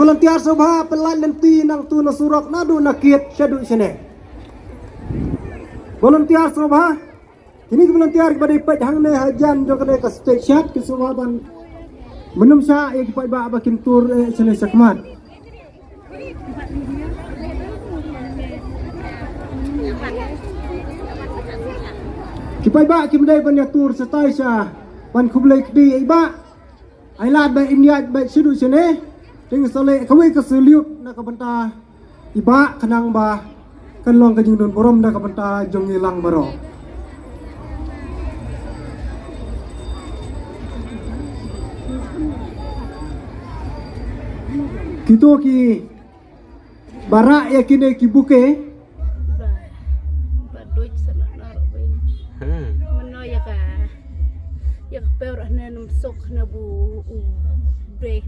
volunteer Sabha pelai nanti nang tu nasurak nadu nakit syadu sini. Volunteer Sabha kini volunteer kepada ipat hang ne hajan jo kene ke state chat ke Sabha ban menum sa e ipat ba bakin tur sini sakmat. Kipai ba kimdai ban tur setai sa ban kublai kdi iba ai lad ba India ba syadu sini. Dengan soleh kawai kesuliut nak kebenta iba kenang ba kenlong kejung don borom nak kebenta jong hilang baro. Kita ki barak ya kini ki buke. Baduit sana naruh bayi. Mana ya ka? Ya ka perah na num sok na bu break.